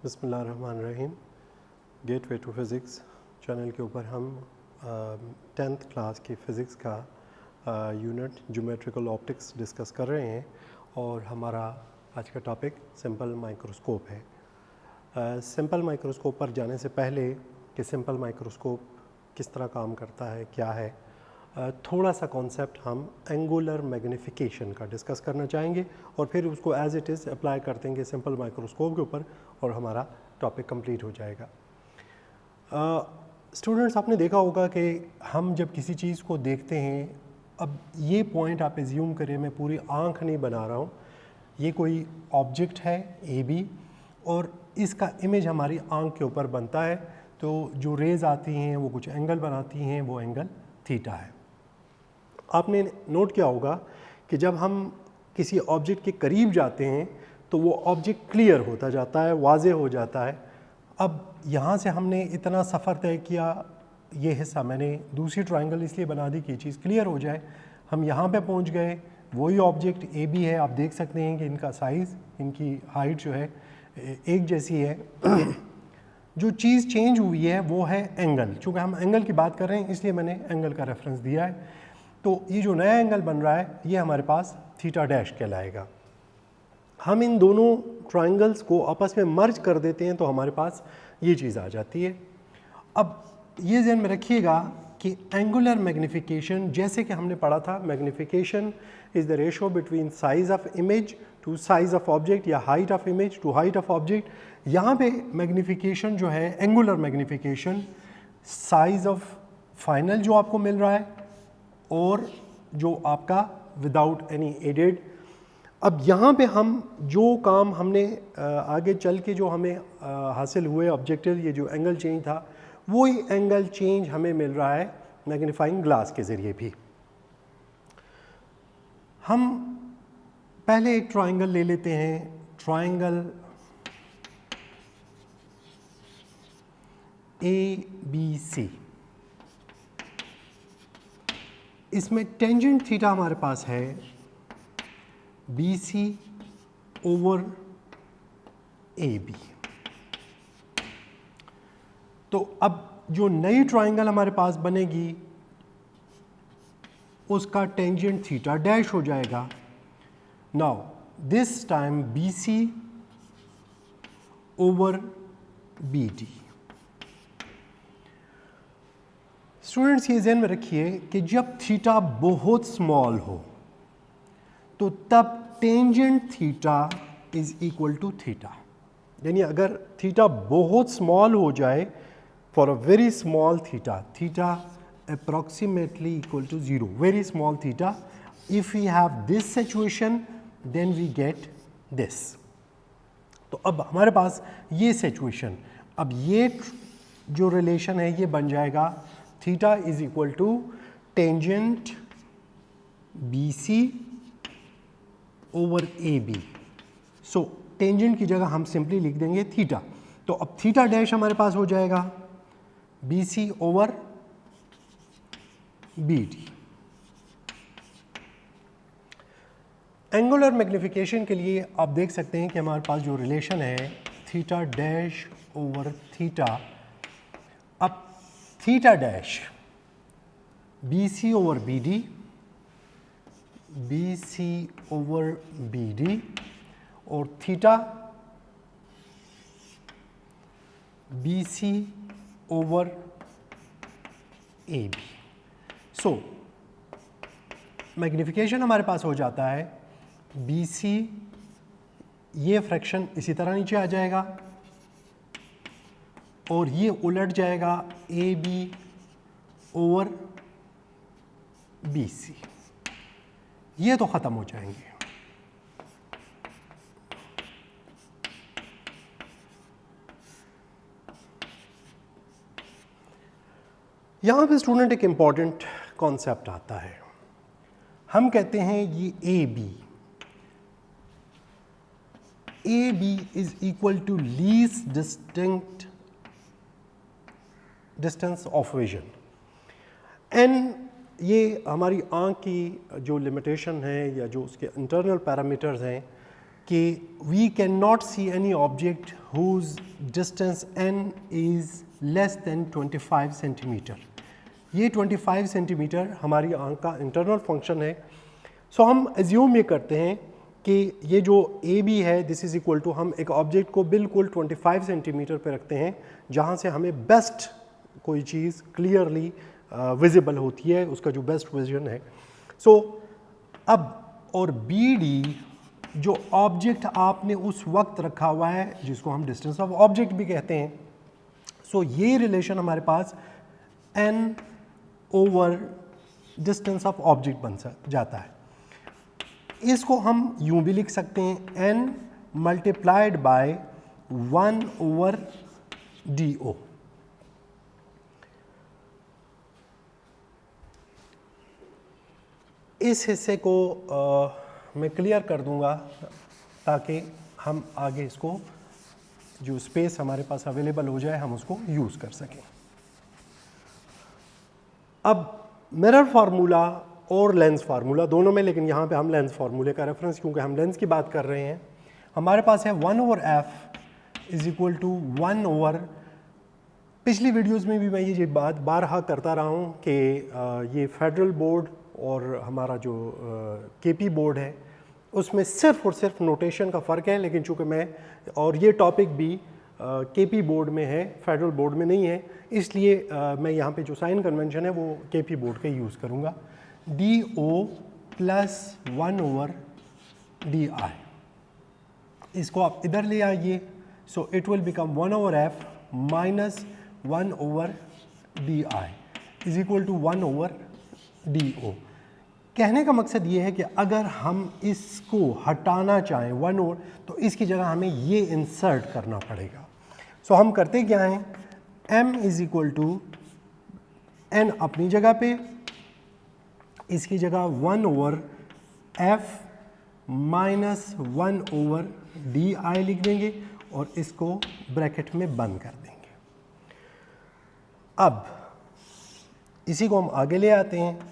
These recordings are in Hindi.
बिस्मिल्लाहिर्रहमानिर्रहीम। गेटवे टू फ़िज़िक्स चैनल के ऊपर हम 10th क्लास की फ़िज़िक्स का यूनिट ज्योमेट्रिकल ऑप्टिक्स डिस्कस कर रहे हैं और हमारा आज का टॉपिक सिंपल माइक्रोस्कोप है। सिंपल माइक्रोस्कोप पर जाने से पहले कि सिंपल माइक्रोस्कोप किस तरह काम करता है, क्या है, थोड़ा सा कॉन्सेप्ट हम एंगुलर मैग्नीफिकेशन का डिस्कस करना चाहेंगे और फिर उसको एज इट इज़ अप्लाई कर देंगे सिंपल माइक्रोस्कोप के ऊपर और हमारा टॉपिक कंप्लीट हो जाएगा। स्टूडेंट्स, आपने देखा होगा कि हम जब किसी चीज़ को देखते हैं, अब ये पॉइंट आप एज्यूम करें, मैं पूरी आँख नहीं बना रहा हूँ, ये कोई ऑब्जेक्ट है ए बी और इसका इमेज हमारी आँख के ऊपर बनता है, तो जो रेज़ आती हैं वो कुछ एंगल बनाती हैं, वो एंगल थीटा है। आपने नोट किया होगा कि जब हम किसी ऑब्जेक्ट के करीब जाते हैं तो वो ऑब्जेक्ट क्लियर होता जाता है, वाज़े हो जाता है। अब यहाँ से हमने इतना सफ़र तय किया, ये हिस्सा मैंने दूसरी ट्रायंगल इसलिए बना दी कि चीज़ क्लियर हो जाए। हम यहाँ पे पहुँच गए, वही ऑब्जेक्ट ए बी है, आप देख सकते हैं कि इनका साइज़, इनकी हाइट जो है एक जैसी है। जो चीज़ चेंज हुई है वो है एंगल। चूँकि हम एंगल की बात कर रहे हैं इसलिए मैंने एंगल का रेफरेंस दिया है। तो ये जो नया एंगल बन रहा है ये हमारे पास थीटा डैश कहलाएगा। हम इन दोनों ट्रायंगल्स को आपस में मर्ज कर देते हैं तो हमारे पास ये चीज़ आ जाती है। अब ये ध्यान में रखिएगा कि एंगुलर मैग्नीफिकेशन, जैसे कि हमने पढ़ा था, magnification is the ratio between size of image to size of object या height of image to height of object. यहाँ पे मैग्नीफिकेशन जो है, angular magnification, size of final जो आपको मिल रहा है और जो आपका विदाउट एनी एडेड। अब यहाँ पे हम जो काम हमने आगे चल के जो हमें हासिल हुए ऑब्जेक्टिव, ये जो एंगल चेंज था, वही एंगल चेंज हमें मिल रहा है मैग्नीफाइंग ग्लास के ज़रिए भी। हम पहले एक ट्रायंगल ले लेते हैं, ट्रायंगल ए बी सी। इसमें टेंजेंट थीटा हमारे पास है B C over A B. तो अब जो नई ट्रायंगल हमारे पास बनेगी उसका टेंजेंट थीटा डैश हो जाएगा। Now this time B C over B D. Students, ये ध्यान में रखिए कि जब थीटा बहुत स्मॉल हो तो तब tangent theta is equal to theta. यानी अगर थीटा बहुत स्मॉल हो जाए, for a very small theta, theta approximately equal to 0, very small theta, if we have this situation then we get this. तो अब हमारे पास ये सिचुएशन, अब ये जो रिलेशन है ये बन जाएगा theta is equal to tangent B C over A B. So tangent की जगह हम सिंपली लिख देंगे थीटा। तो अब थीटा डैश हमारे पास हो जाएगा B C over B D. Angular magnification के लिए आप देख सकते हैं कि हमारे पास जो रिलेशन है थीटा डैश ओवर थीटा। अब theta dash B C over B D, B C over B D, और theta B C over A B. So magnification हमारे पास हो जाता है बी सी, ये फ्रैक्शन इसी तरह नीचे आ जाएगा और ये उलट जाएगा A B over B C, ये तो ख़त्म हो जाएंगे। यहाँ पे स्टूडेंट एक इम्पॉर्टेंट कॉन्सेप्ट आता है। हम कहते हैं ये A B is equal to least distinct distance of vision. एन ये हमारी आँख की जो लिमिटेशन है या जो उसके इंटरनल पैरामीटर्स हैं कि we can not see any object whose distance n is less than 25 centimetre. ये 25 सेंटीमीटर हमारी आंख का इंटरनल फंक्शन है। सो हम एज्यूम ये करते हैं कि ये जो ए बी है दिस इज़ इक्वल टू, हम एक ऑब्जेक्ट को बिल्कुल 25 सेंटीमीटर पे रखते हैं जहाँ से हमें बेस्ट कोई चीज़ क्लियरली विजिबल होती है, उसका जो बेस्ट विजन है। सो अब और बी डी जो ऑब्जेक्ट आपने उस वक्त रखा हुआ है जिसको हम डिस्टेंस ऑफ ऑब्जेक्ट भी कहते हैं। सो ये रिलेशन हमारे पास n over distance of object बन जाता है। इसको हम यूं भी लिख सकते हैं n multiplied by 1 over DO। इस हिस्से को मैं क्लियर कर दूंगा ताकि हम आगे इसको जो स्पेस हमारे पास अवेलेबल हो जाए हम उसको यूज़ कर सकें। अब मिरर फार्मूला और लेंस फार्मूला दोनों में, लेकिन यहाँ पे हम लेंस फार्मूले का रेफरेंस क्योंकि हम लेंस की बात कर रहे हैं, हमारे पास है 1 over f is equal to 1 over, पिछली वीडियोस में भी मैं ये बात बारहा करता रहा हूँ कि ये फेडरल बोर्ड और हमारा जो केपी बोर्ड है उसमें सिर्फ और सिर्फ नोटेशन का फ़र्क है, लेकिन चूँकि मैं और ये टॉपिक भी केपी बोर्ड में है, फेडरल बोर्ड में नहीं है, इसलिए मैं यहाँ पे जो साइन कन्वेंशन है वो केपी बोर्ड का यूज़ करूँगा। DO प्लस 1 ओवर DI, इसको आप इधर ले आइए। So it will become 1 over f minus 1 over DI is equal to 1 over DO। कहने का मकसद ये है कि अगर हम इसको हटाना चाहें 1 ओवर तो इसकी जगह हमें ये इंसर्ट करना पड़ेगा। सो हम करते क्या हैं, m is equal to n अपनी जगह पे, इसकी जगह 1 over f minus 1 over DI लिख देंगे और इसको ब्रैकेट में बंद कर देंगे। अब इसी को हम आगे ले आते हैं।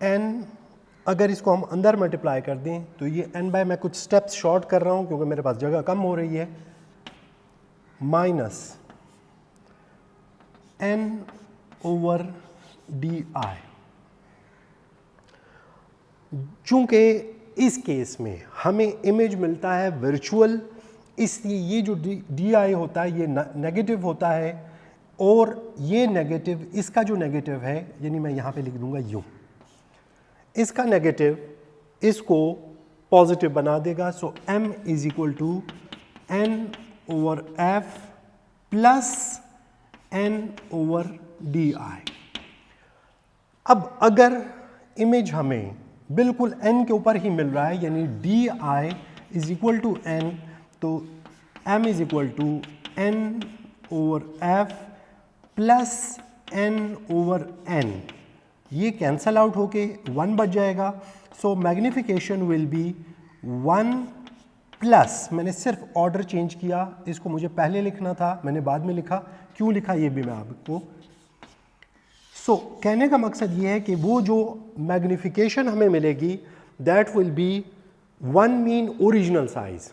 n अगर इसको हम अंदर मल्टीप्लाई कर दें तो ये n बाय, मैं कुछ स्टेप्स शॉर्ट कर रहा हूँ क्योंकि मेरे पास जगह कम हो रही है, माइनस n ओवर DI। चूँकि इस केस में हमें इमेज मिलता है वर्चुअल, इसलिए ये जो DI होता है ये नेगेटिव होता है और ये नेगेटिव, इसका जो नेगेटिव है यानी मैं यहाँ पे लिख दूंगा यूँ, इसका नेगेटिव इसको पॉजिटिव बना देगा। So m is equal to n over f plus n over DI। अब अगर इमेज हमें बिल्कुल n के ऊपर ही मिल रहा है यानी DI is equal to n, तो m is equal to n over f plus n over n, ये कैंसल आउट होके 1 बच जाएगा। So magnification will be 1 plus, मैंने सिर्फ ऑर्डर चेंज किया, इसको मुझे पहले लिखना था मैंने बाद में लिखा, क्यों लिखा ये भी मैं आपको। सो कहने का मकसद ये है कि वो जो मैग्निफिकेशन हमें मिलेगी that will be 1 mean original size.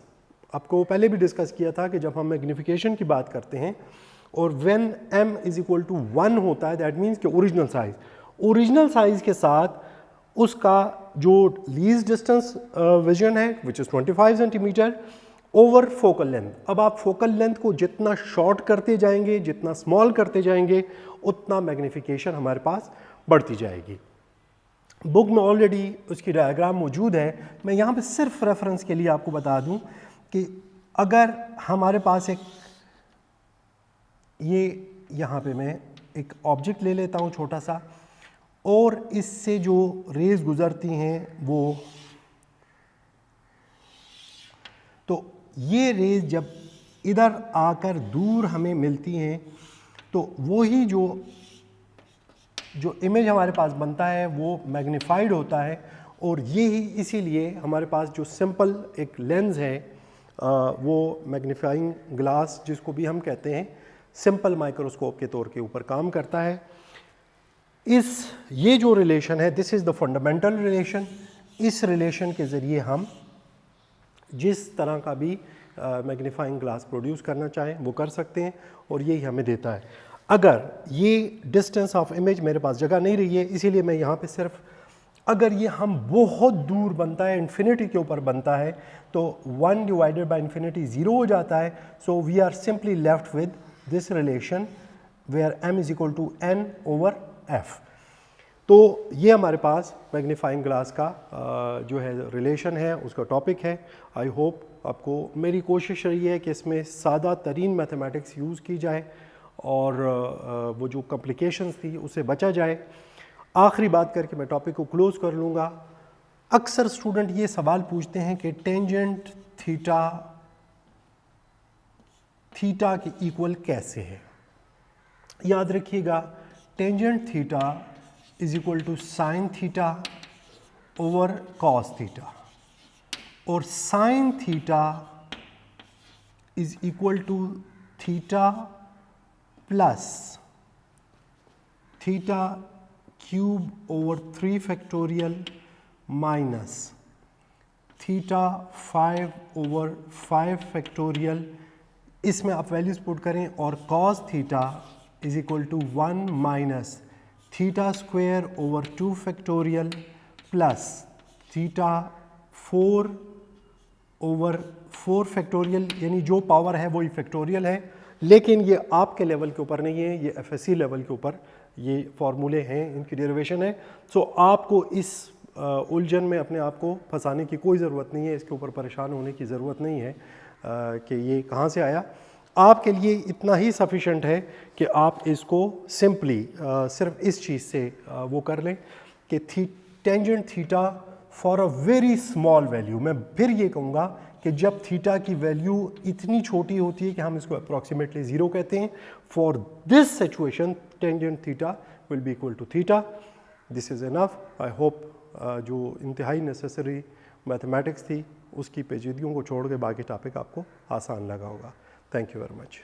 आपको पहले भी डिस्कस किया था कि जब हम मैग्निफिकेशन की बात करते हैं और when m is equal to 1 होता है दैट मीन्स कि ओरिजिनल साइज, ओरिजिनल साइज के साथ उसका जो लीस्ट डिस्टेंस विजन है which is 25 centimetre over focal length. अब आप फोकल लेंथ को जितना शॉर्ट करते जाएंगे, जितना स्मॉल करते जाएंगे, उतना मैग्निफिकेशन हमारे पास बढ़ती जाएगी। बुक में ऑलरेडी उसकी डायग्राम मौजूद है, मैं यहाँ पे सिर्फ रेफरेंस के लिए आपको बता दूँ कि अगर हमारे पास एक ये यहाँ पे मैं एक ऑब्जेक्ट ले लेता हूँ छोटा सा, और इससे जो रेज गुजरती हैं वो, तो ये रेज जब इधर आकर दूर हमें मिलती हैं तो वही जो इमेज हमारे पास बनता है वो मैग्नीफाइड होता है, और ये ही इसीलिए हमारे पास जो सिंपल एक लेंस है वो मैग्नीफाइंग ग्लास जिसको भी हम कहते हैं सिंपल माइक्रोस्कोप के तौर के ऊपर काम करता है। ये जो रिलेशन है this is the fundamental relation, इस रिलेशन के ज़रिए हम जिस तरह का भी मैग्नीफाइंग ग्लास प्रोड्यूस करना चाहें वो कर सकते हैं और यही हमें देता है। अगर ये डिस्टेंस ऑफ इमेज मेरे पास जगह नहीं रही है, इसीलिए मैं यहाँ पे सिर्फ, अगर ये हम बहुत दूर बनता है, इन्फिनिटी के ऊपर बनता है, तो 1 डिवाइडेड बाय इन्फिनिटी 0 हो जाता है। So we are simply left with this relation where m is equal to n over f। तो ये हमारे पास मैग्नीफाइंग ग्लास का जो है रिलेशन है, उसका टॉपिक है। आई होप आपको, मेरी कोशिश रही है कि इसमें सादा तरीन मैथमेटिक्स यूज़ की जाए और वो जो कॉम्प्लिकेशंस थी उससे बचा जाए। आखिरी बात करके मैं टॉपिक को क्लोज़ कर लूँगा। अक्सर स्टूडेंट ये सवाल पूछते हैं कि टेंजेंट थीटा के इक्वल कैसे है। याद रखिएगा, tangent theta is equal to sine theta over cos theta, और sine theta is equal to theta plus theta cube over 3 factorial minus theta 5 over 5 factorial. इसमें आप वैल्यूज पुट करें और cos theta is equal to 1 minus theta square over 2 factorial plus theta 4 over 4 factorial, यानी जो पावर है वही फैक्टोरियल है, लेकिन ये आपके लेवल के ऊपर नहीं है, ये एफएससी लेवल के ऊपर ये फार्मूले हैं, इनकी डेरिवेशन है। सो आपको इस उलझन में अपने आप को फंसाने की कोई ज़रूरत नहीं है, इसके ऊपर परेशान होने की ज़रूरत नहीं है कि ये कहाँ से आया। आपके लिए इतना ही सफिशेंट है कि आप इसको सिंपली सिर्फ इस चीज़ से वो कर लें कि tangent theta for a very small value, मैं फिर ये कहूँगा कि जब थीटा की वैल्यू इतनी छोटी होती है कि हम इसको अप्रॉक्सीमेटली 0 कहते हैं, for this situation tangent theta will be equal to theta. This is enough. I hope जो इंतहाई नेसेसरी मैथमेटिक्स थी उसकी पेचीदगियों को छोड़ के बाकी टॉपिक आपको आसान लगा होगा। Thank you very much.